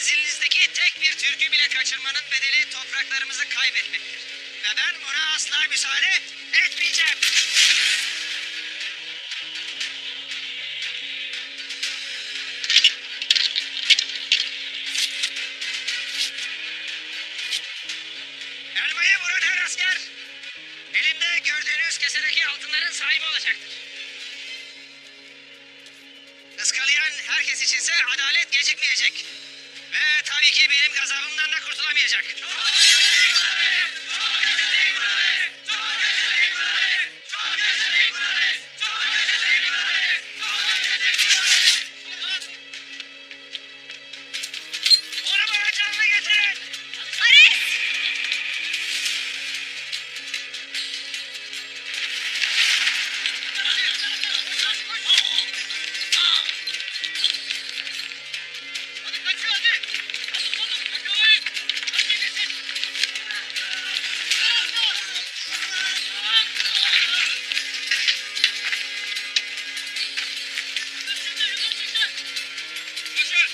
Nezdinizdeki tek bir türkü bile kaçırmanın bedeli topraklarımızı kaybetmektir. Ve ben buna asla müsaade etmeyeceğim. Elmayı vuran her asker, elimde gördüğünüz kesedeki altınların sahibi olacaktır. Iskalayan herkes içinse adalet gecikmeyecek. Ve tabii ki benim gazabımdan da kurtulamayacak. Onu bana canlı getirin. Ares! Hadi kaçıyor hadi. Yakalayın. Hadi gidin. Koşun.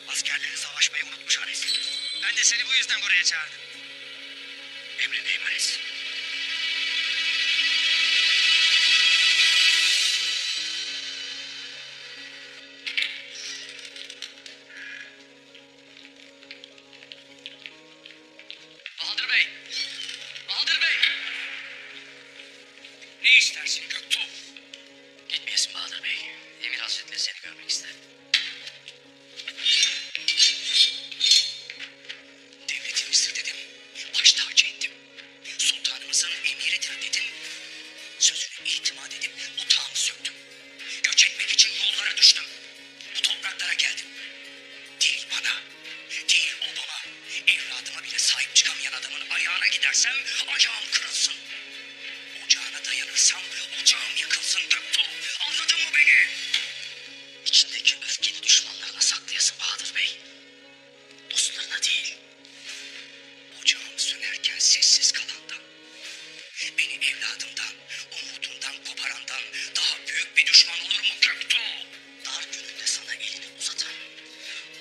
Askerleri savaşmayı unutmuş Ares. Ben de seni bu yüzden buraya çağırdım. Emrindeyim Ares. Bahadır Bey! Bahadır Bey! Ne istersin Göktuğ? Gitmeyesin Bahadır Bey. Emir Hazretleri seni görmek ister. Devletimizdir dedim. Baş tacı ettim. Sultanımızın emiridir dedim. Sözüne itimat edip otağımı söktüm. Göç etmek için yollara düştüm. Bu topraklara geldim. Değil bana, değil obama, evladıma bile sahip çıkamayan adamın ayağına gidersem ayağım kırılsın. Ocağına dayanırsam ocağım yıkılsın Göktuğ. Anladın mı beni? İçindeki öfkeni düşmanlarına saklayasın Bahadır Bey. Dostlarına değil. Ocağım sönerken sessiz kalandan, beni evladımdan, umudumdan koparandan daha büyük bir düşman olur mu Göktuğ? Dar gününde sana elini uzatan,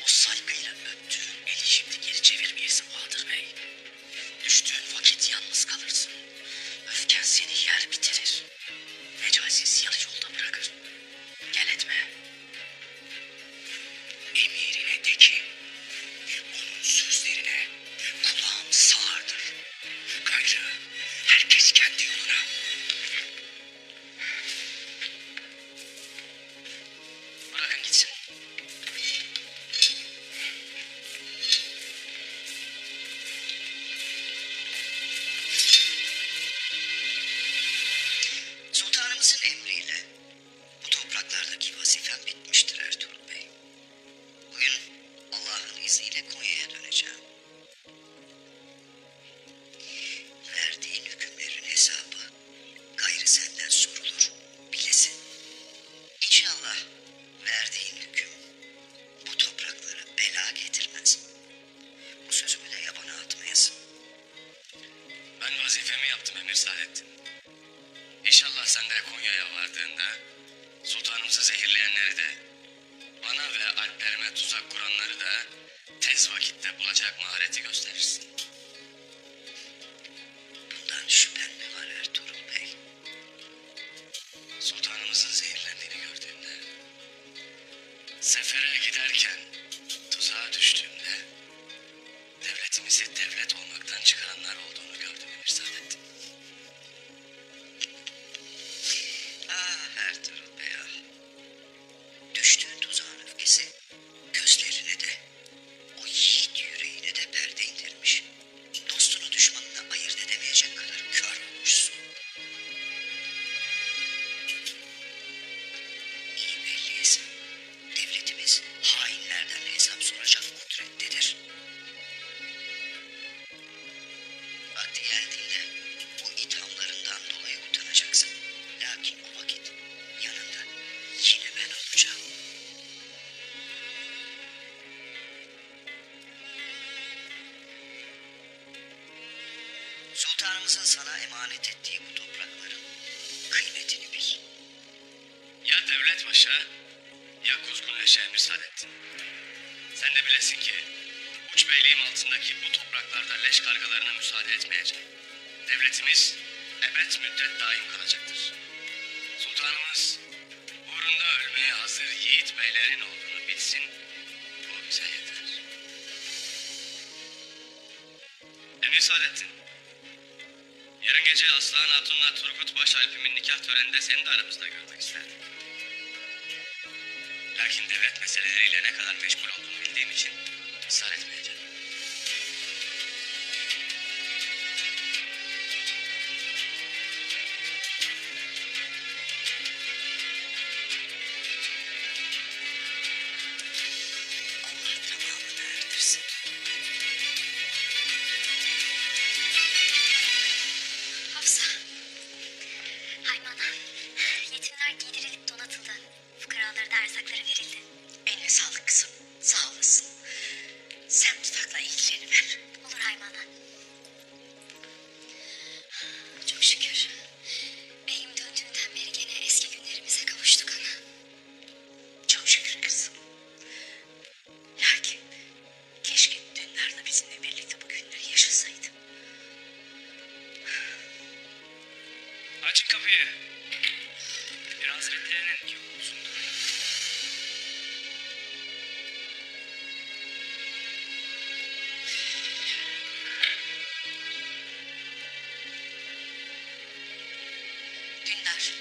o saygıyla öptüğün eli şimdi geri çevirmeyesin Bahadır Bey. Düştüğün vakit yalnız kalırsın. Öfken seni yer bitirir. Mecaziz yarı yolda bırakır. Gel etme. Emirine de ki, onun sözlerine kulağım sağırdır. Gayrı herkes kendi yoluna. Bırakın gitsin. Sultanımızın emriyle bu topraklardaki vazifem bitmiştir Ertuğrul Bey. Bugün Allah'ın izniyle Konya'ya döneceğim. Verdiğin hükümlerin hesabı gayrı senden sorulur, bilesin. İnşallah verdiğin hüküm bu topraklara bela getirmez. Bu sözümü de yabana atmayasın. Ben vazifemi yaptım Emir Saadettin. İnşallah sen de Konya'ya vardığında sultanımızı zehirleyenleri de bana ve alplerime tuzak kuranları da tez vakitte bulacak mahareti gösterirsin. Bundan şüphen mi var Ertuğrul Bey? Sultanımızın zehirlendiğini gördüğümde, sefere giderken tuzağa düştüğümde devletimizi devlet olmaktan çıkaranlar olduğunu gördüm Emir Saadettin. Ah Ertuğrul Bey ah. Düştüğün tuzağın öfkesi gözlerine de, o yiğit yüreğine de perde indirmiş. Dostunu düşmanına ayırt edemeyecek kadar kör olmuşsun. İyi belliyiz. Devletimiz hainlerden hesap soracak Kudret. sultanımızın sana emanet ettiği bu toprakların kıymetini bil. Ya devlet başa ya kuzgun leşe Emir Saadettin. Sen de bilesin ki uç beyliğim altındaki bu topraklarda leş kargalarına müsaade etmeyeceğim. Devletimiz ebed müddet daim kalacaktır. Sultanımız uğrunda ölmeye hazır yiğit beylerin olduğunu bilsin, bu bize yeter. Emir Saadettin, yarın gece Aslan Hatun'la Turgut Baş Alp'imin nikah töreninde seni de aramızda görmek isterdim. Lakin devlet meseleleriyle ne kadar meşgul olduğunu bildiğim için ısrar etmeyeceğim. Allah tamamını erdirsin. Hafsa. Haymana. Yetimler giydirilip donatıldı. Fukaralara da erzakları verildi. Eline sağlık kızım. Sağ olasın. Sen tutakla ilgileniver. Olur Haymana. Çok şükür. Beyim döndüğünden beri gene eski günlerimize kavuştuk ana. Çok şükür kızım. Lakin keşke Dündar da bizimle birlikte bu günleri yaşasaydı. Açın kapıyı. Bir hazretlerinin yolu uzundur. Dündar.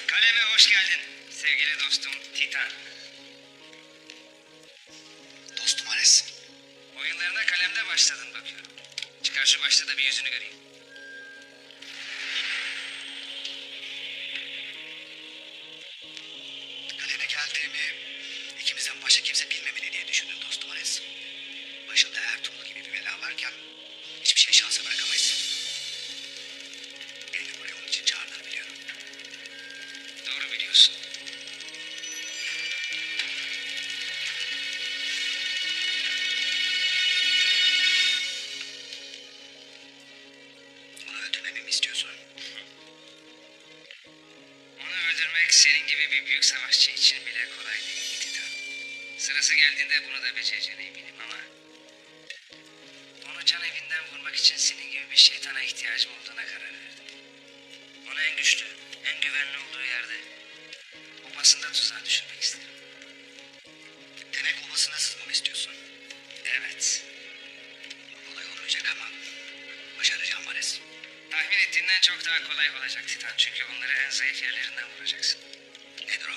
Kaleme hoş geldin sevgili dostum Titan. Dostum Ares. Oyunlarına kalemde başladın bakıyorum. Çıkar şu başta da bir yüzünü göreyim. Kaleme geldiğimi ikimizden başka kimse bilmemeli diye düşündüm dostum Ares. Başımda Ertuğrul gibi bir bela varken hiçbir şey şansa bırakamayız. Beni buraya onun için çağırdığını biliyorum. Doğru biliyorsun. Onu öldürmemi mi istiyorsun? Onu öldürmek senin gibi bir büyük savaşçı için bile kolay değil Titan. Sırası geldiğinde bunu da becereceğine eminim ama... onu can evinden vurmak için senin gibi bir şeytana ihtiyacım olduğuna karar verdim. Onu en güçlü, en güvenli olduğu yerde... obasında tuzağa düşürmek isterim. Demek obasına sızmamı istiyorsun. Evet. Kolay olmayacak ama başaracağım Ares. Tahmin ettiğinden çok daha kolay olacak Titan. Çünkü onları en zayıf yerlerinden vuracaksın. Nedir o?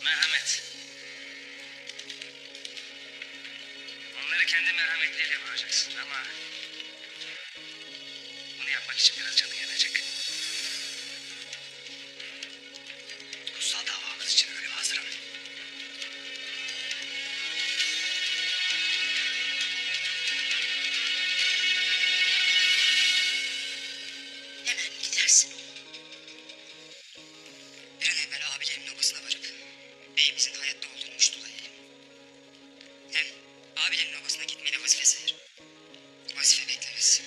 Merhamet. Onları kendi merhametleriyle vuracaksın ama... bunu yapmak için biraz canı yanacak. Kutsal davamız için ölüme hazırım. Hemen gidersin. Bir an evvel abilerimin obasına varıp beyimizin hayatta olduğunu muştulayayım. Hem abilerin obasına gitmeyi vazife sayarım. Vazife beklemez.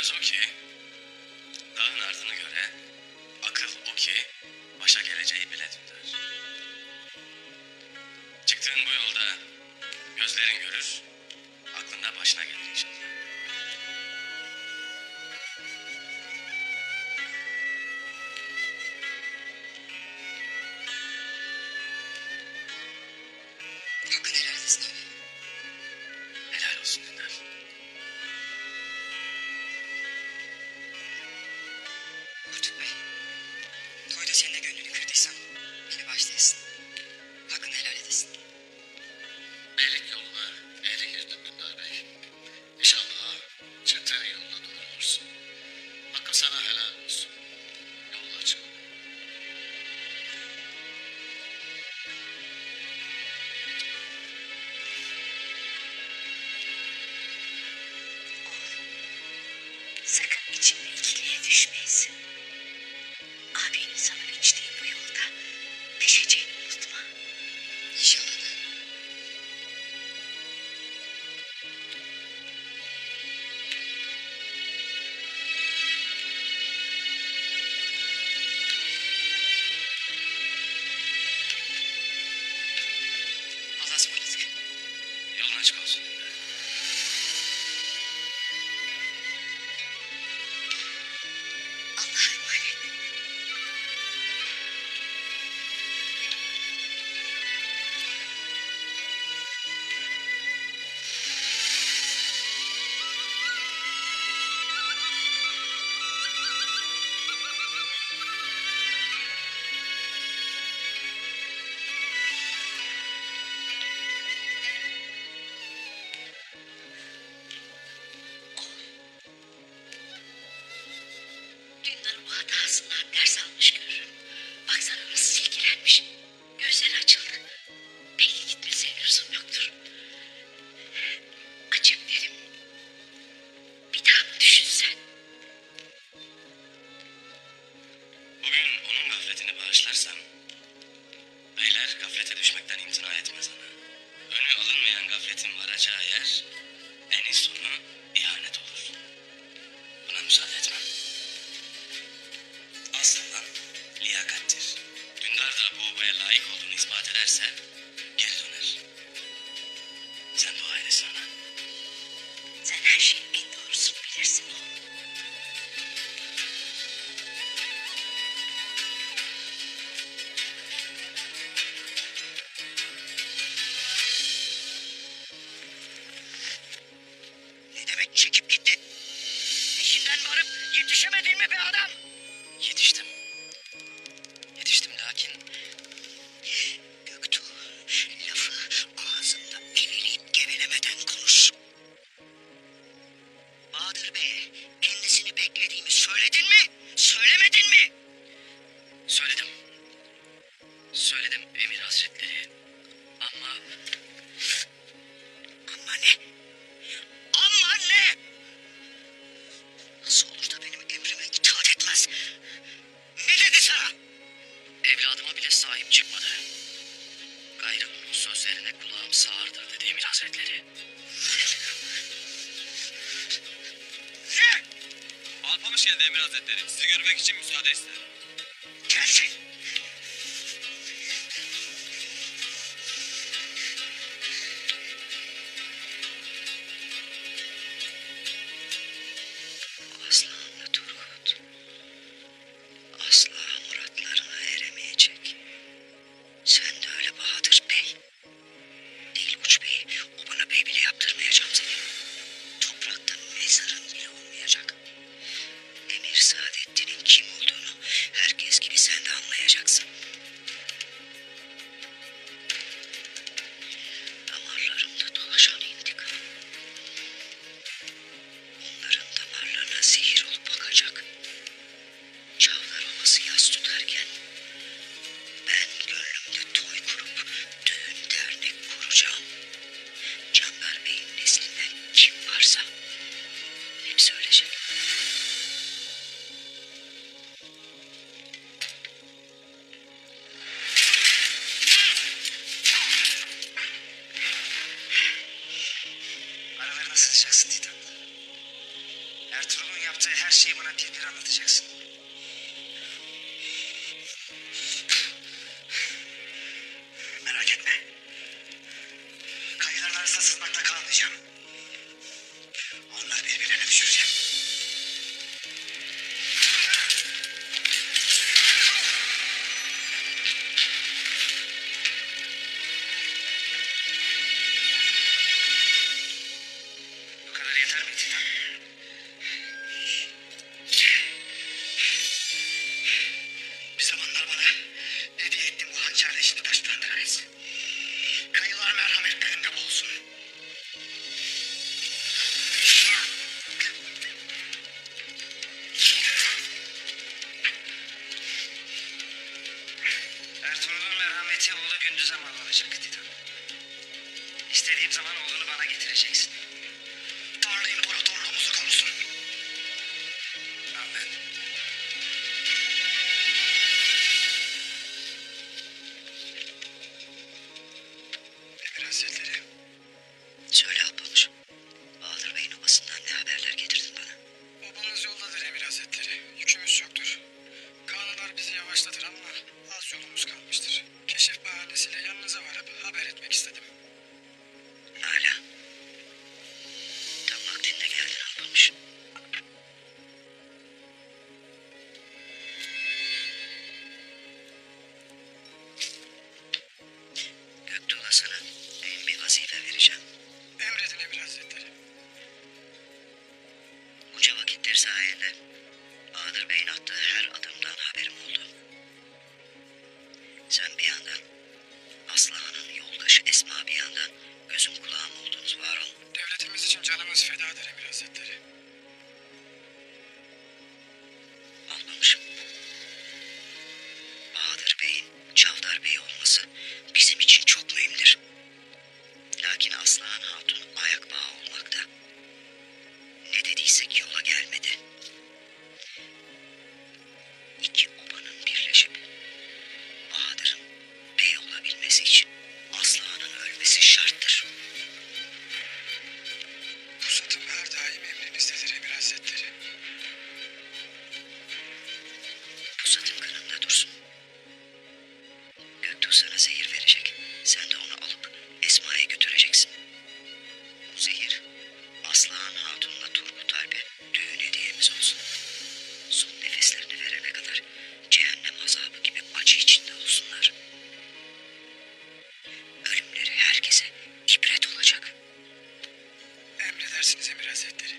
Söz o ki, dağın ardını göre, akıl o ki, başa geleceği bile Dündar. Çıktığın bu yolda gözlerin görür, aklında başına gelir inşallah. Hakkın helal etsin abi. Helal olsun Dündar. Kurtuk Bey. Toyda senin de gönlünü kırdıysam beni bağışlayasın. Hakkını helal edesin. Beylik yoluna eğri girdin Dündar Bey. İnşallah çıktığın yoluna doğru olursun. Hakkı sana helal olsun. Yolun açık. Sakın içinde ikiliye düşmeyesin. Abinin sana biçtiği bu yolda düşeceğini unutma. İnşallah da. Allah'a ısmarladık. Yolun açık olsun Dündar. Allah'a emanet. Dündar bu hatasından ders almış görürüm. Baksana nasıl silkelenmiş. Gözleri açıldı. Belki gitmesine lüzum yoktur. Açık derim. Bir daha mı düşünsen? Bugün onun gafletini bağışlarsam, beyler gaflete düşmekten imtina etmez ana. Önü alınmayan gafletin varacağı yer, en sonu ihanet olur. Buna müsaade etmem. Aslında liyakattir. Dündar da bu obaya layık olduğunu ispat ederse geri döner. Sen dua edesin ana. Sen her şeyin en doğrusunu bilirsin. Ne demek çekip gitti? Peşinden varıp yetişemedin mi be adam? Yetiştim. Yetiştim lakin Göktuğ, lafı ağzında eveleyip gevelemeden konuş. Bahadır Bey'e kendisini beklediğimi söyledin mi? Söylemedin mi? söyledim. Söyledim Emir Hazretleri. Ama Ama ne? Ama ne? Nasıl olur da benim emrime itaat etmez? Ne dedi sana? evladıma bile sahip çıkmadı. Gayrı onun sözlerine kulağım sağırdır dedi Emir Hazretleri. Ne? Alpamış geldi Emir Hazretleri. Sizi görmek için müsaade ister. Gelsin. Aslanlı Turgut. Asla muratlarına eremeyecek. Sen de öyle Bahadır Bey. Değil Uç Bey, o bana bey bile yaptırmayacağım seni. Toprakta mezarın bile olmayacak. Emir Saadettin'in kim olduğunu herkes gibi sen de anlayacaksın. Ertuğrul'un yaptığı her şeyi bana bir bir anlatacaksın. Merak etme. Kayıların arasına sızmakta kalmayacağım. Onları birbirine düşüreceğim. Bu kadar yeter mi Titan? Bir zamanlar bana hediye ettiğin bu hançerle şimdi taşlandırarsın. Kayılar merhametlerinde boğulsun. Ertuğrul'un merhameti oğlu gündüze mal olacak Titan. İstediğim zaman oğlunu bana getireceksin. Tanrı imparatorluğumuzu korusun. Amen. Emir Hazretleri. Söyle Alpamış. Bahadır Bey'in obasından ne haberler getirdin bana? Obamız yoldadır Emir Hazretleri. Yükümüz çoktur. Kanunlar bizi yavaşlatır ama az yolumuz kalmıştır. Keşif bahanesiyle yanınıza varıp haber etmek istedim. Hala. Tam vaktinde geldin Alpamış. Göktuğ'la sana mühim bir vazife vereceğim. Emredin Emir Hazretleri. Bunca vakittir sayende Bahadır Bey'in attığı her adımdan haberim oldu. Sen bir yandan, Aslıhan'ın yoldaşı Esma bir yandan gözüm kulağım oldunuz, var ol. Devletimiz için canımız fedadır Emir Hazretleri. Almamışım. Bahadır Bey'in Çavdar Bey olması bizim için çok mühimdir. Lakin Aslıhan Hatun ayak bağı olmakta. Ne dediysek yola gelmedi. İki obanın birleşip Bahadır'ın bey olabilmesi için Aslıhan'ın ölmesi şarttır. Pusatım her daim emrinizdedir Emir Hazretleri. Pusatın kanında dursun. Göktuğ sana zehir verecek. Sen de onu alıp Esma'ya götüreceksin. Bu zehir Aslıhan Hatun'la Turgut Alp'e düğün hediyemiz olsun. Son nefeslerini verene kadar cehennem azabı gibi acı içinde olsunlar. Ölümleri herkese ibret olacak. Emredersiniz Emir Hazretleri.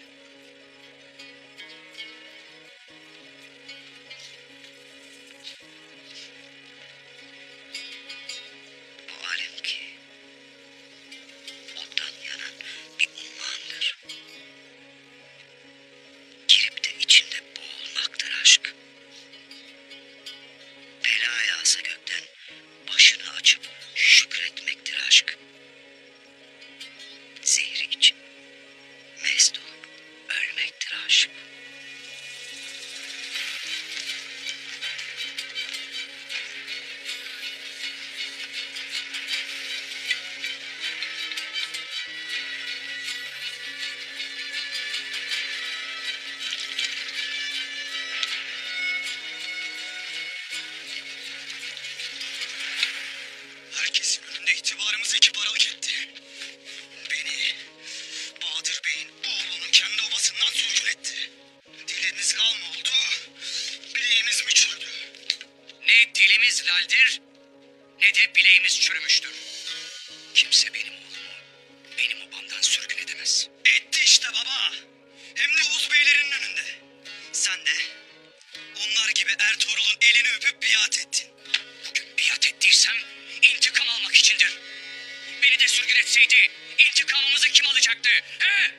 Bu alem ki ottan yanan bir ummandır. Girip de içinde boğulmaktır aşk. Bela yağsa gökten başını açıp şükretmektir aşk. Zehri için mest olup ölmektir aşk. Herkesin önünde itibarımızı iki paralık etti. Beni, Bahadır Bey'in oğlunun kendi obasından sürgün etti. Dilimiz lal mı oldu, bileğimiz mi çürüdü? Ne dilimiz laldir ne de bileğimiz çürümüştür. Kimse benim oğlumu benim obamdan sürgün edemez. Etti işte baba. Hem de Oğuz Beylerin önünde. Sen de onlar gibi Ertuğrul'un elini öpüp biat ettin. Bugün biat ettiysem intikam almak içindir. Beni de sürgün etseydi intikamımızı kim alacaktı? He?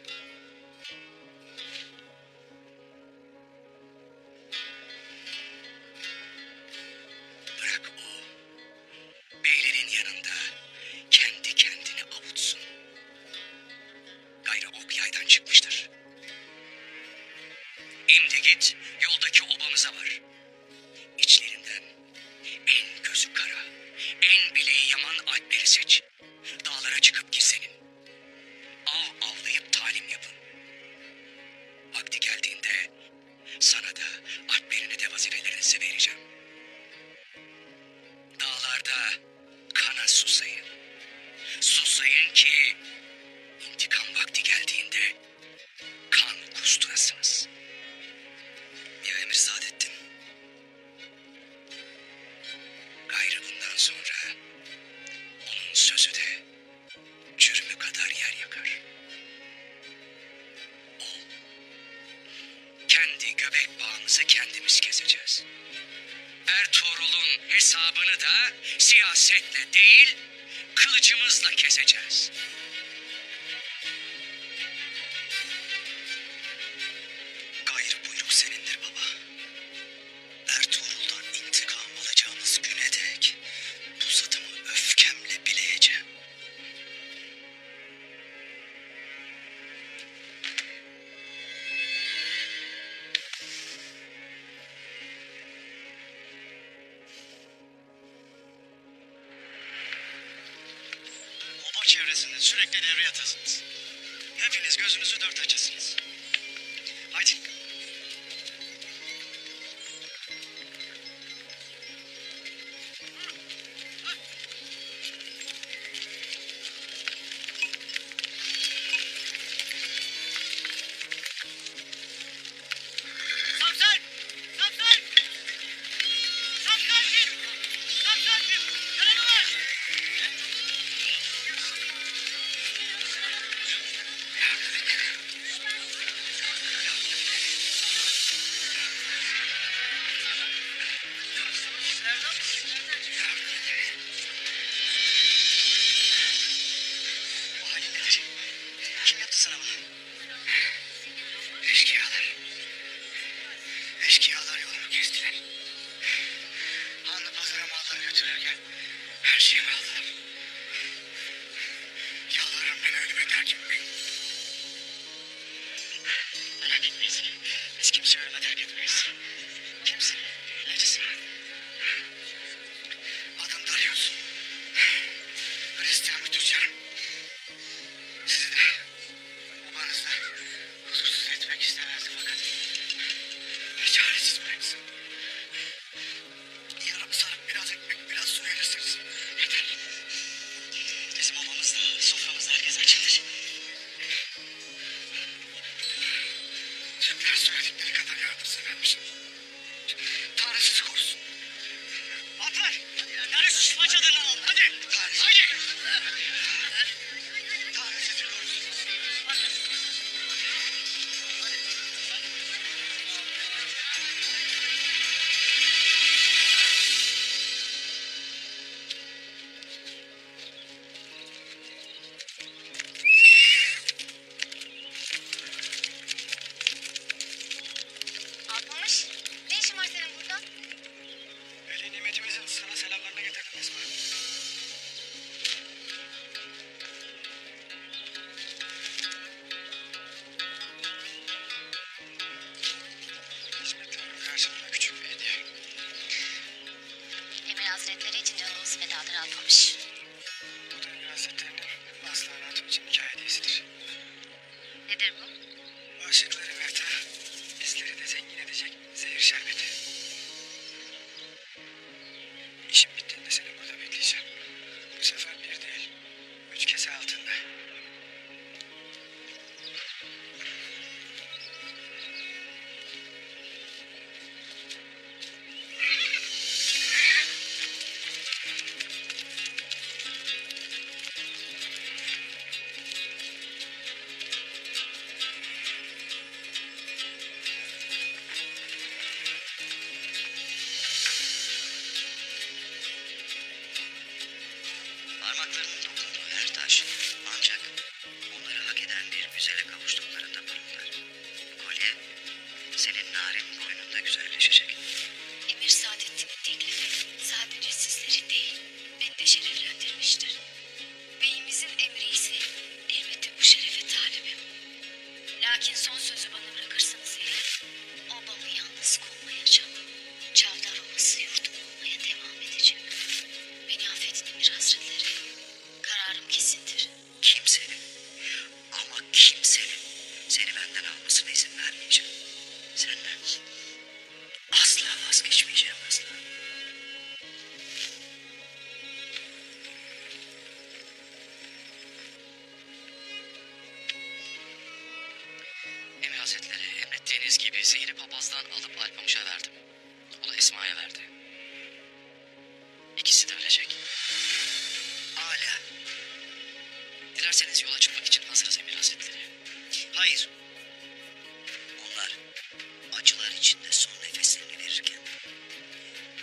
Bırak o beylerin yanında kendi kendini avutsun. Gayrı ok yaydan çıkmıştır. İmdi git yoldaki obamıza var. İçlerinden en gözü kara, en bileği yaman alpleri seç. Dağlara çıkıp gizlenin. Av avlayıp talim yapın. Vakti geldiğinde usturasınız. Ya Emir Saadettin? Gayrı bundan sonra onun sözü de çürümü kadar yer yakar. O, kendi göbek bağımızı kendimiz keseceğiz. Ertuğrul'un hesabını da siyasetle değil, kılıcımızla keseceğiz. Gayrı buyruk senindir baba. Ertuğrul'dan intikam alacağımız güne dek bu zatımı öfkemle bileyeceğim. Oba çevresinde sürekli devre yatasınız. Hepiniz gözünüzü dört açasınız. Haydi. Samsun! Samsun! Samsun! Samsun! Karabaş! Bu halin nedir? Kim yaptı sana bunu? Eşkıyalar. Eşkıyalar yolumu kestiler. Hanlı pazara malları götürürken her şeyimi aldılar. Yalvarırım beni ölüme terk etmeyin. Merak etmeyiz. Biz kimseyi ölüme terk etmeyiz. Kimsin? Necisin? Adım Darius. Hristiyan bir tüccarım. Sizi de babanızı da huzursuz etmek istemezdim fakat çaresiz bıraksın. Yarım sarıp biraz ekmek, biraz su verirsiniz. Yeter. Bizim obamızda, soframızda herkes açıktır. Türkler söyledikleri kadar yardımsevermiş. Tanrı sizi korusun. Atlar! Darius şişma çadırını alalım, hadi! Tanrı, Hadi! Tanrı sizi korusun. Alpamış, ne işin var senin burada? Veli nimetimizin sana selamlarını getirdim Esma. Hizmetlerimin karşılığında küçük bir hediye. Emir Hazretleri için canımız fedadır Alpamış. Bu da Emir Hazretleri'nin Aslan Hatun için nikah hediyesidir. Nedir bu? Aşıkları Mert'e, bizleri de zengin edecek zehir şerbeti. İşim bittiğinde seni burada bekleyeceğim. Bu sefer bir değil, 3 kese altında. Parmaklarının dokunduğu her taş ancak onları hak eden bir güzele kavuştuklarında parıldar. Bu kolye senin narin boynunda güzelleşecek. Emir Saadettin'in teklifi sadece sizleri değil, beni de şereflendirmiştir. Beyimizin emri ise elbette bu şerefe talibim. Lakin son sözü bana bırakırsanız eğer, obamı yalnız konmayacağım. Çavdar olması yurdum olmaya devam edeceğim. Beni affedin Emir Hazretleri. Kararım kesindir. Kimsenin ama kimsenin seni benden almasına izin vermeyeceğim. Senden asla vazgeçmeyeceğim, asla. Emir Hazretleri, Zehri papazdan alıp Alpamış'a verdim. O da Esma'ya verdi. İkisi de ölecek. Hala. Dilerseniz yola çıkmak için hazırız Emir Hazretleri. Hayır. Onlar acılar içinde son nefeslerini verirken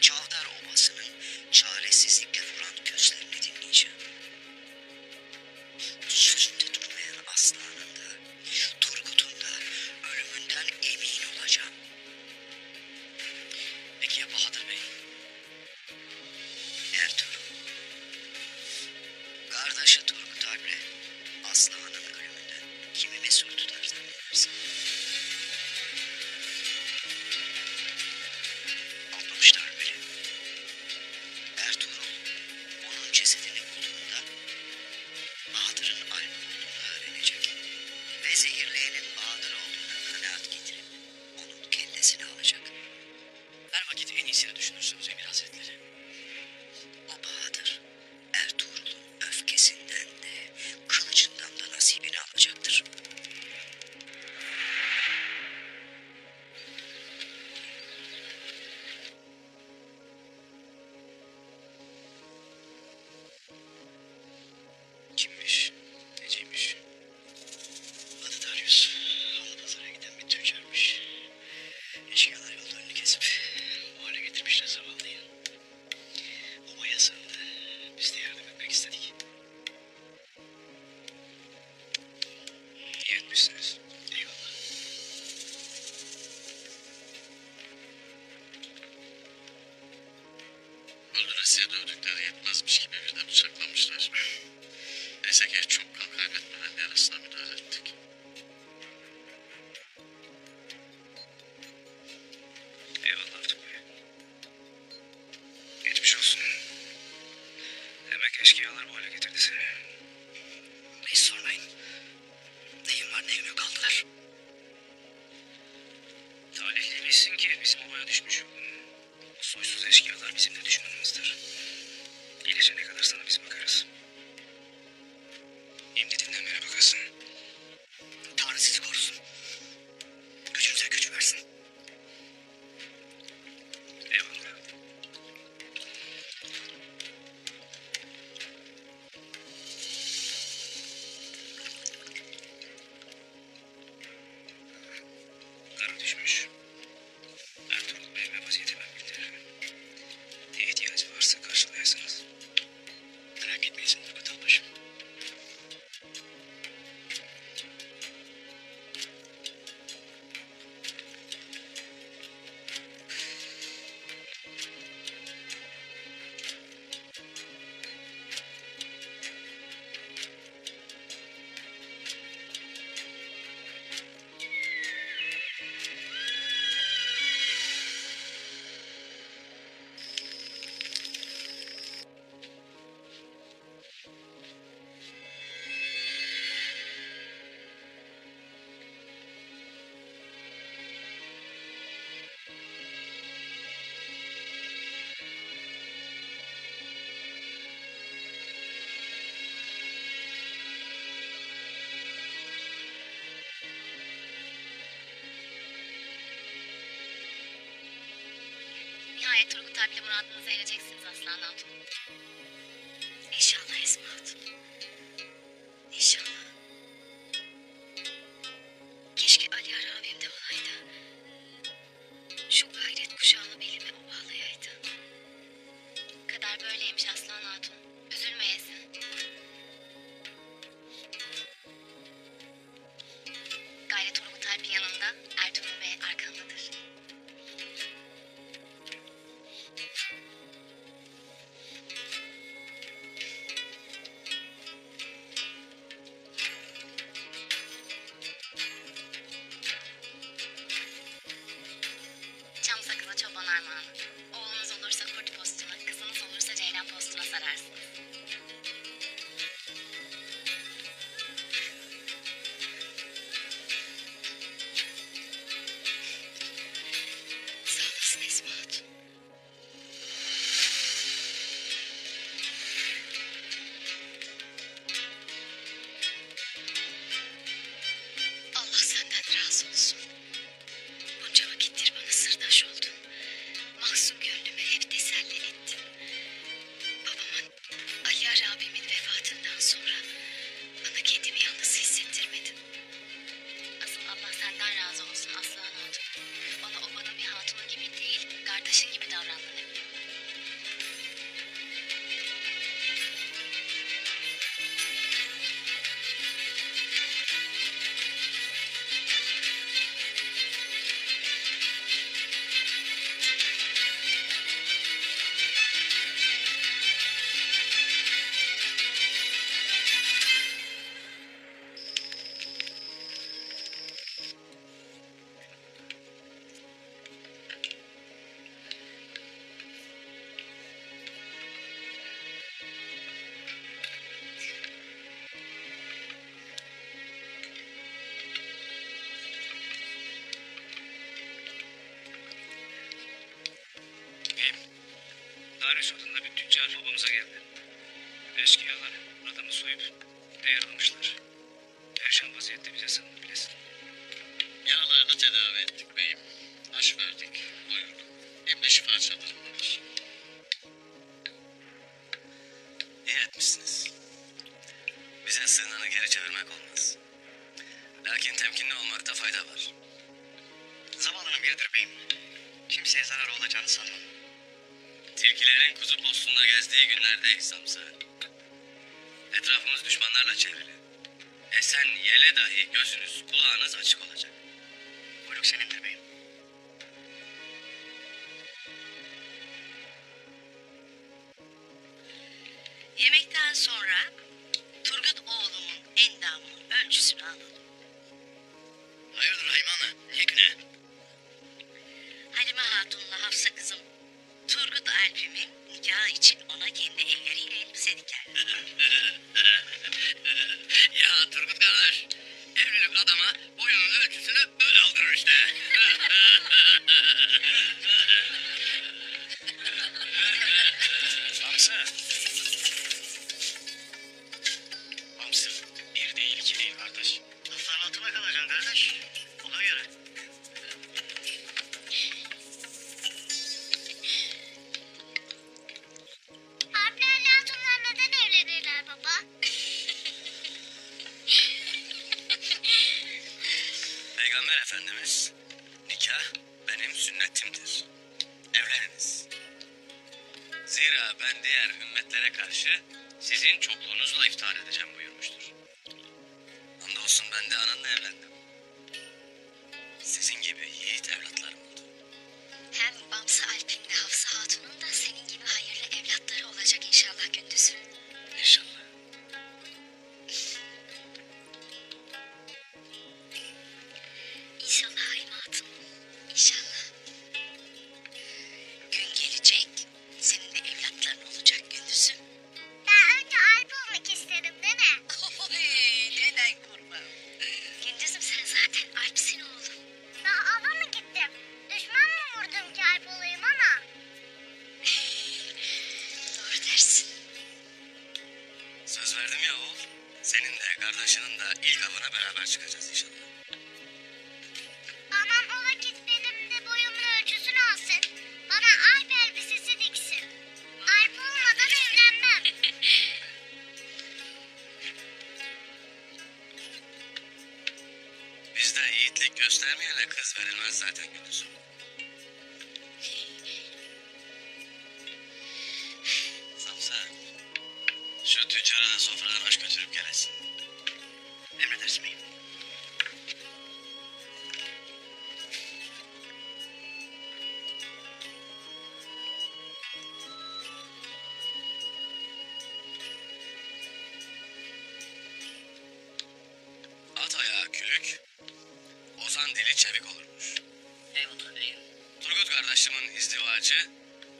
Çavdar Obası'nın çaresizlikle vuran gözlerini dinleyeceğim. Sözünde durmayan Aslan'ın da Turgut'un da ölümünden emin olacağım. Peki ya Bahadır Bey? Ertuğrul. Kardeşi Turgut Alp'le Aslan'ın ölümünden kimi mesul tutar zannedersin? Alpamışlar ölmeli. Ertuğrul onun cesedini bulduğunda Bahadır'ın Alp olduğunu öğrenecek. Ve zehirleyenin Bahadır olduğuna kanaat getirip onun kellesini alacak. Her vakit en iyisini düşünürsünüz Emir Hazretleri. O Bahadır Ertuğrul'un öfkesinden de kılıcından da nasibini alacaktır. Kimmiş? Neciymiş? Adı Darius. Halapazarı'ya giden bir tüccarmış. Eşkıyalar yolda önünü kesip o hale getirmişler zavallıyı. Obaya sığındı. Biz de yardım etmek istedik. İyi etmişsiniz. Eyvallah. Öldüresiye dövdükleri yetmezmiş gibi bir de bıçaklamışlar. Neyse ki çok kan kaybetmeden yarasına müdahale ettik. Eyvallah Artuk Bey. Geçmiş olsun. Demek eşkıyalar bu hale getirdi seni. Hiç sormayın. Neyim var neyim yok aldılar. Talihliymişsin ki bizim obaya düşmüş. Bu soysuz eşkıyalar bizim de düşmanımızdır. İyileşene kadar sana biz bakarız. Şimdi dinlenmene bakasın. Tanrı sizi korusun. Gücünüze güç versin. Eyvallah. Kara düşmüş. Ertuğrul Bey'ime vaziyeti ben bildiririm. Ne ihtiyacı varsa karşılayasınız. Merak etmeyin Turgut Alpaşım. Nihayet Turgut Alp'le muradınıza ereceksiniz Aslan Hatun. İnşallah Esma Hatun. İnşallah. Keşke Ali Arabim de olaydı. Şu gayret kuşağını belime o bağlayaydı. Kader böyleymiş Aslan Hatun. Üzülmeyesin. Gayret Turgut Alp'in yanında, Ertuğrul Bey arkandadır. Esod'unda bir tüccar babamıza geldi. Eşkıyalar adamı soyup değer almışlar. Perişan vaziyette bize sığındı bilesin. Yaralarını tedavi ettik beyim. Aş verdik, doyurduk. Hem şifa çadırındadır. İyi etmişsiniz. Bize sığınanı geri çevirmek olmaz. Lakin temkinli olmakta fayda var. Zavalının biridir beyim. Kimseye zararı olacağını sanmam. Tilkilerin kuzu postunda gezdiği günlerdeyiz Samsa. Etrafımız düşmanlarla çevrili. Esen yele dahi gözünüz, kulağınız açık olacak. Buyruk senindir beyim. Yemekten sonra Turgut oğlumun endamının ölçüsünü alalım. Hayırdır Haymana? Niye güne? Halime Hatun'la Hafsa kızım Turgut Alp'imin nikahı için ona kendi elleriyle elbise dikerler. Ya Turgut kardeş, evlilik adama boyunun ölçüsünü böyle aldırır işte. Hamza. Hamza. Bir değil iki değil kardeş. Lafların altına kalacaksın kardeş. Ona göre. Alplerle hatunlar neden evlenirler baba? Peygamber Efendimiz, nikah benim sünnetimdir. Evleniniz. Zira ben diğer ümmetlere karşı sizin çokluğunuzla iftihar edeceğim buyurmuştur. Andolsun ben de ananla evlendim. Sizin gibi yiğit evlatlarım oldu. Hem Bamsı Alp'in ve Hafsa Hatun'un da senin gibi hayırlı evlatları olacak inşallah Gündüz'üm. İnşallah. İnşallah Halime Hatun. İnşallah. Gün gelecek senin de evlatların olacak Gündüz'üm. Ben önce Alp olmak isterim değil mi? Oy neden kurban. Gündüz'üm sen zaten Alp'sin oğlum. Daha ava mı gittim? Düşman mı vurdum ki Alp olayım ama? Doğru dersin. Söz verdim ya oğul. Senin de kardeşinin de ilk avına beraber çıkacağız inşallah. Anam o vakit benim de boyumun ölçüsünü alsın. Bana Alp elbisesi diksin. Alp olmadan evlenmem. Bizde yiğitlik göstermeyene kız verilmez zaten Gündüz'üm. Samsa, şu tüccara da sofradan aş götürüp gelesin. Emredersin beyim. At ayağı külük, ozan dili çevik olurmuş. Eyvallah beyim. Turgut kardeşimin izdivacı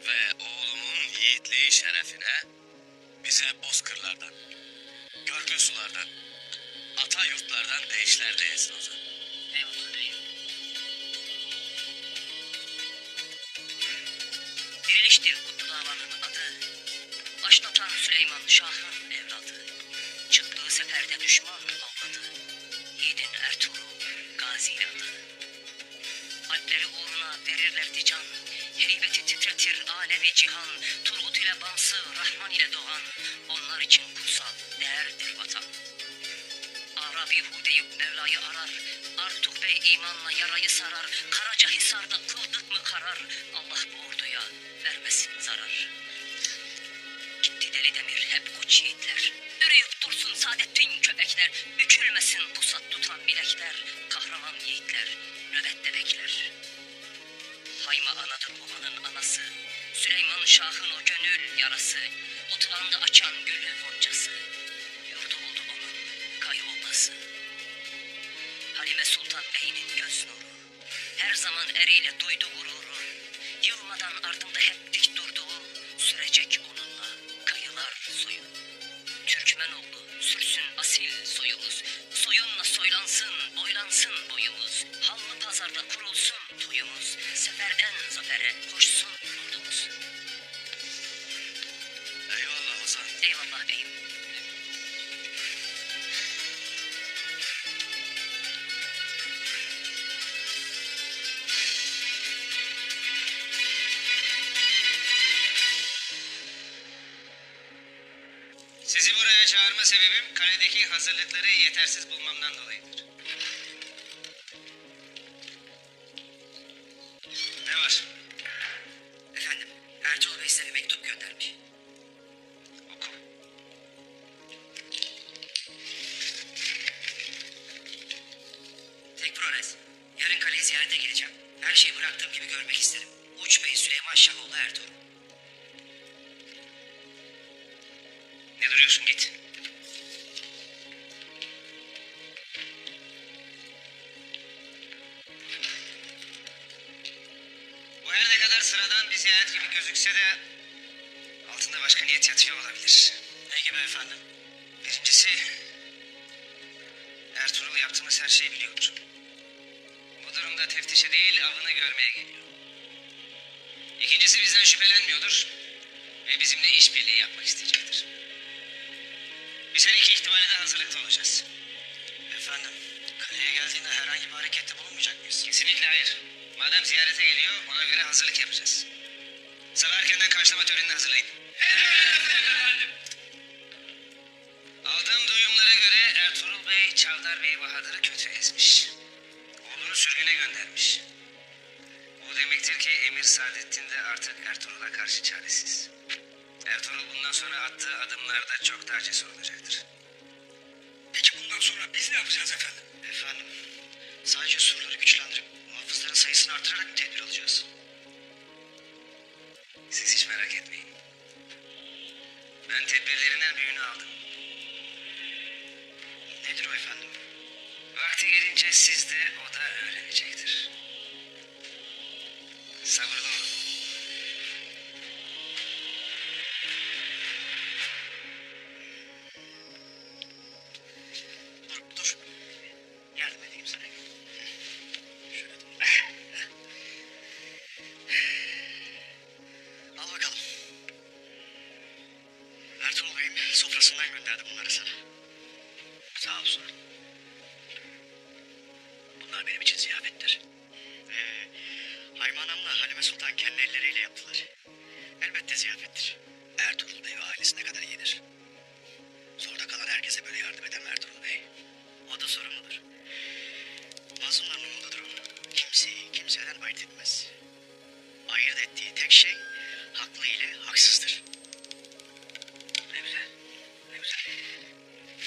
ve oğlumun yiğitliği şerefine bize bozkırlardan, görgü sulardan, ata yurtlardan değişler değilsin ozan. Eyvallah beyim. Diriliştir kutlu davanın adı. Başlatan Süleyman Şah'ın evladı. Çıktığı seferde düşman avladı. Yiğidin Ertuğrul Gazi adı. Alpleri uğruna verirlerdi can. Heybeti titretir alemi cihan. Turgut ile Bamsı, Rahman ile Doğan. Onlar için kutsal değerdir vatan. Arabi Hudeyip Mevla'yı arar. Artuk Bey imanla yarayı sarar. Karaca Hisar'da kıldık mı karar. Allah bu orduya vermesin zarar. Gitti deli demir hep koç yiğitler. Üreyip dursun Saadettin köpekler. Bükülmesin pusat tutan bilekler. Kahraman yiğitler nöbette bekler. Hayma anadır babanın anası. Süleyman Şah'ın o gönül yarası. Otağında açan gülü goncası. Yurdu oldu onun kaybolması. Halime Sultan Bey'in göz nuru. Her zaman eriyle duydu gururu. Yılmadan ardında hep dik durduğu. Sürecek onunla kayılar soyu. Türkmen oldu sürsün asil soyumuz. Soyunla soylansın boylansın boyumuz. Hallı pazarda kurulsun toyumuz. Seferden zafere koşsun ordumuz. Eyvallah beyim. Sizi buraya çağırma sebebim kaledeki hazırlıkları yetersiz bulmamdan dolayıdır. Ne var? Efendim, Ertuğrul Bey size bir mektup göndermiş. Oku. Tek Flores, yarın kaleyi ziyarete geleceğim. Her şeyi bıraktığım gibi görmek isterim. Uç Bey Süleyman Şahoğlu Ertuğrul. Ne duruyorsun git. Bu her ne kadar sıradan bir ziyaret gibi gözükse de altında başka niyet yatıyor olabilir. Ne gibi efendim? Birincisi Ertuğrul yaptığımız her şeyi biliyordur. Bu durumda teftişe değil avını görmeye geliyor. İkincisi bizden şüphelenmiyordur ve bizimle işbirliği yapmak isteyecektir. Biz her iki ihtimale de hazırlıklı olacağız. Efendim, kaleye geldiğinde herhangi bir harekette bulunmayacak mıyız? Kesinlikle hayır. Madem ziyarete geliyor, ona göre hazırlık yapacağız. Sabah erkenden karşılama törenini hazırlayın. Aldığım duyumlara göre Ertuğrul Bey, Çavdar Bey Bahadır'ı kötü ezmiş. Oğlunu sürgüne göndermiş. Bu demektir ki Emir Saadettin de artık Ertuğrul'a karşı çaresiz. Ertuğrul bundan sonra attığı adımlarda çok daha cesur olacaktır. Peki bundan sonra biz ne yapacağız efendim? Efendim, sadece surları güçlendirip muhafızların sayısını artırarak mı tedbir alacağız? Siz hiç merak etmeyin. Ben tedbirlerinden büyüğünü aldım. Nedir o efendim? Vakti gelince siz de o da öğrenecektir. Sabırlı olun. Dur. Yardım edeyim sana. Şöyle dur. Al bakalım. Ertuğrul Bey'im sofrasından gönderdi bunları sana. Sağ olsun. Bunlar benim için ziyafettir. Hayman Hanım'la Halime Sultan kendi elleriyle yaptılar. Elbette ziyafettir. Ertuğrul Bey ve ailesine kadar iyidir. Zorda kalan herkese böyle yardım eden Ertuğrul Bey. O da sorumludur. Mazlumların umududur o. Kimseyi kimseden ayırt etmez. Ayırt ettiği tek şey haklı ile haksızdır. Ne güzel. Ne güzel.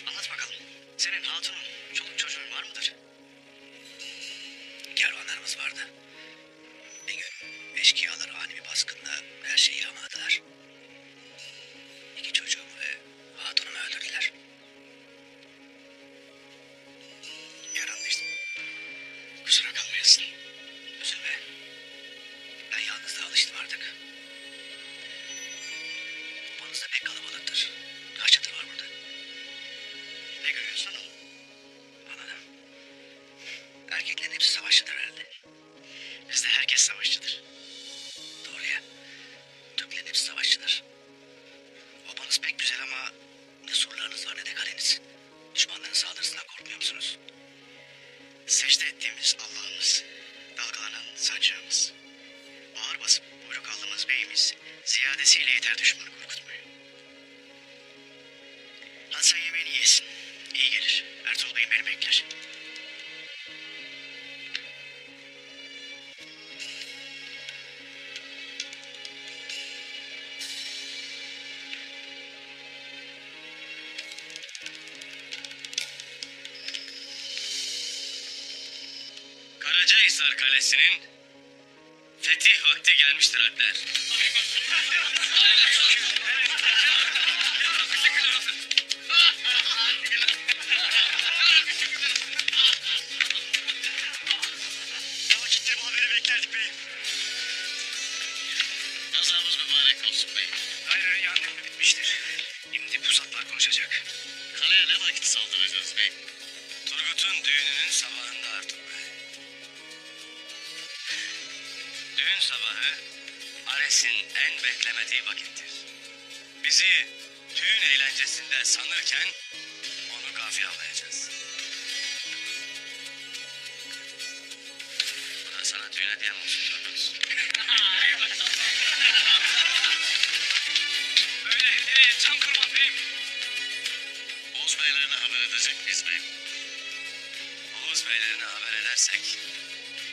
Anlat bakalım. Senin hatunun, çoluk çocuğun var mıdır? Kervanlarımız vardı. Bir gün eşkıyalar ani bir baskınla her şeyi yağmaladılar. İki çocuğumu ve hatunumu öldürdüler. Yaralanmıştım. Kusura kalmayasın. Üzülme. Ben yalnızlığa alıştım artık. Babanız da pek kalabalıktır. Kaç çadır var burada? Ne görüyorsun o? Anladım. Erkeklerin hepsi savaşçıdır herhalde. Bizde herkes savaşçıdır. Doğru ya. Türklerin hepsi savaşçıdır. Obanız pek güzel ama ne surlarınız var ne de kaleniz. Düşmanların saldırısından korkmuyor musunuz? Secde ettiğimiz Allah'ımız, dalgalanan sancağımız. Ağır basıp buyruk aldığımız beyimiz ziyadesiyle yeter düşmanı korkutmuyor. Hadi sen yemeğini yesin. İyi gelir. Ertuğrul Bey'im beni bekler. Karacahisar Kalesi'nin fetih vakti gelmiştir Alpler. Ne vakittir bu haberi beklerdik beyim. Kazamız mübarek olsun bey. Gayrı yangın bitmiştir. Şimdi pusatlar konuşacak. Kaleye ne vakit saldıracağız bey? Turgut'un düğününün sabahında Artur Bey. Düğün sabahı Ares'in en beklemediği vakittir. Bizi düğün eğlencesinde sanırken onu gafil avlayacağız. Bu da sana düğün hediyem olsun Turgut. Böyle hediyeye can kurban beyim. Oğuz beylerine haber edecek miyiz beyim? Oğuz beylerine haber edersek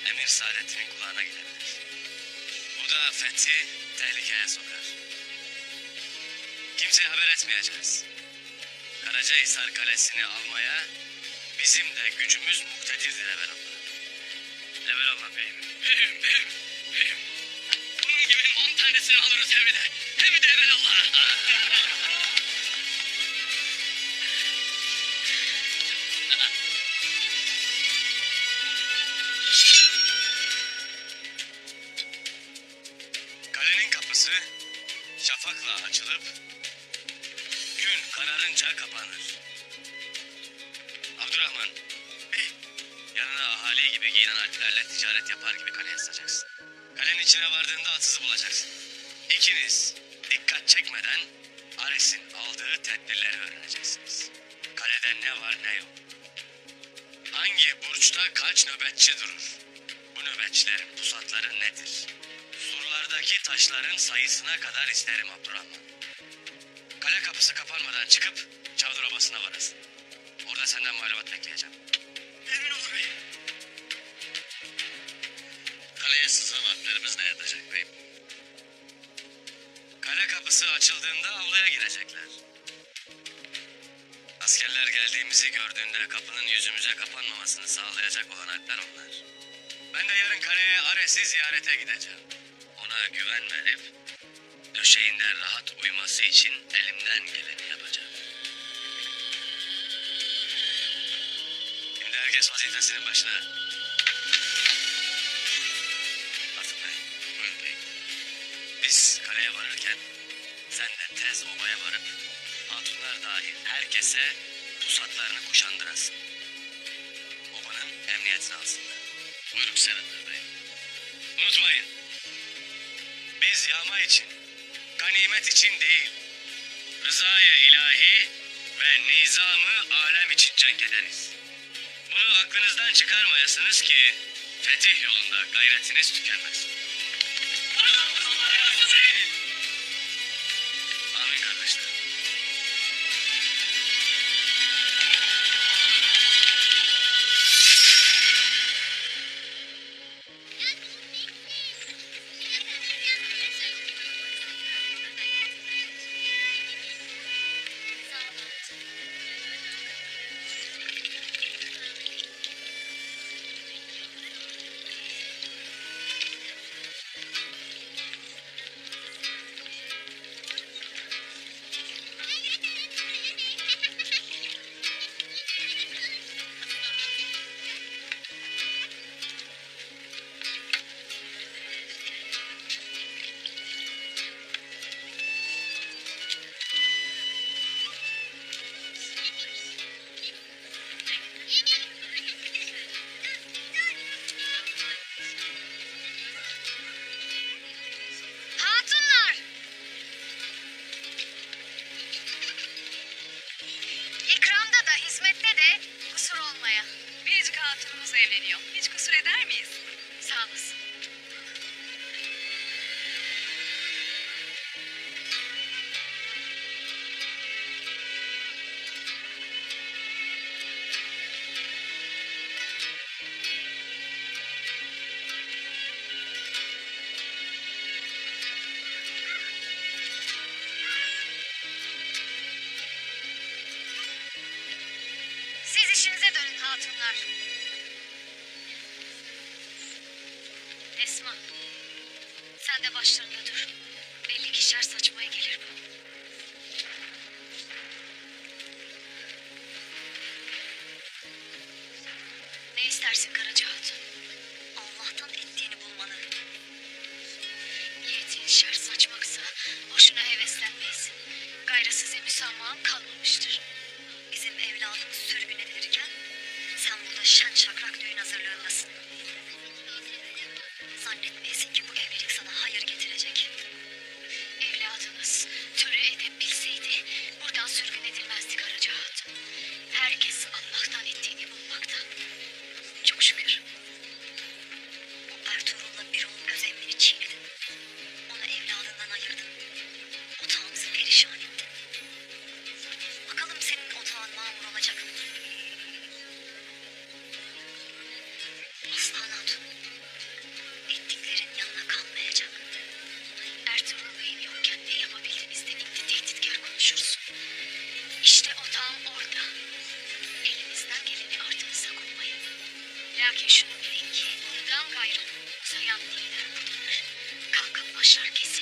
Emir Saadettin'in kulağına gidebilir. Bu da fethi tehlikeye sokar. Kimseye haber etmeyeceğiz. Karacahisar Kalesi'ni almaya bizim de gücümüz muktedirdir evelallah. Evelallah beyim. Beyim. Bunun gibi 10 tanesini alırız hem de. Hem de evelallah. Kalenin kapısı şafakla açılıp gün kararınca kapanır. Abdurrahman, yanına ahali gibi giyinen alplerle ticaret yapar gibi kaleye sızacaksın. Kalenin içine vardığında atsızı bulacaksın. İkiniz dikkat çekmeden Ares'in aldığı tedbirleri öğreneceksiniz. Kalede ne var ne yok. Hangi burçta kaç nöbetçi durur? Bu nöbetçilerin pusatları nedir? Surlardaki taşların sayısına kadar isterim Abdurrahman. Kale kapısı kapanmadan çıkıp Çavdur Obası'na varasın. Orada senden malumat bekleyeceğim. Emin olur beyim. Kaleye sızan alplerimiz ne edecek beyim? Kale kapısı açıldığında avluya girecekler. Askerler geldiğimizi gördüğünde kapının yüzümüze kapanmamasını sağlayacak olan alpler onlar. Ben de yarın kaleye Ares'i ziyarete gideceğim. Ona güven verip döşeğinde rahat uyuması için elimden geleni yapacağım. Şimdi herkes vazifesinin başına. Hatun Bey, buyurun beyim. Biz kaleye varırken sen de tez obaya varıp hatunlar dahil herkese pusatlarını kuşandırasın. Obanın emniyetini alsınlar. Buyurun senindir beyim. Unutmayın. Biz yağma için, ganimet için değil, rızayı ilahi ve nizamı alem için cenk ederiz. Bunu aklınızdan çıkarmayasınız ki fetih yolunda gayretiniz tükenmesin. Amin kardeşler. Hatunlar! İkramda da hizmette de kusur olmaya. Biricik hatunumuz evleniyor. Hiç kusur eder miyiz? Sağ olasın. Siz işinize dönün hatunlar. Esma, sen de başlarında dur. Belli ki şer saçmaya gelir bu. Ne istersin Karaca Hatun? Allah'tan ettiğini bulmanı. Niyetin şer saçmaksa boşuna heveslenmeyiz. Gayrı size müsamaham kalmamıştır. Bizim evladımız sürgün edilirken sen burada şen şakrak düğün hazırlığındasın. Zannetmeyesin ki bu evlilik sana hayır getirecek. Evladınız töre sayan diller budanır. Kalkıp başlar kesin.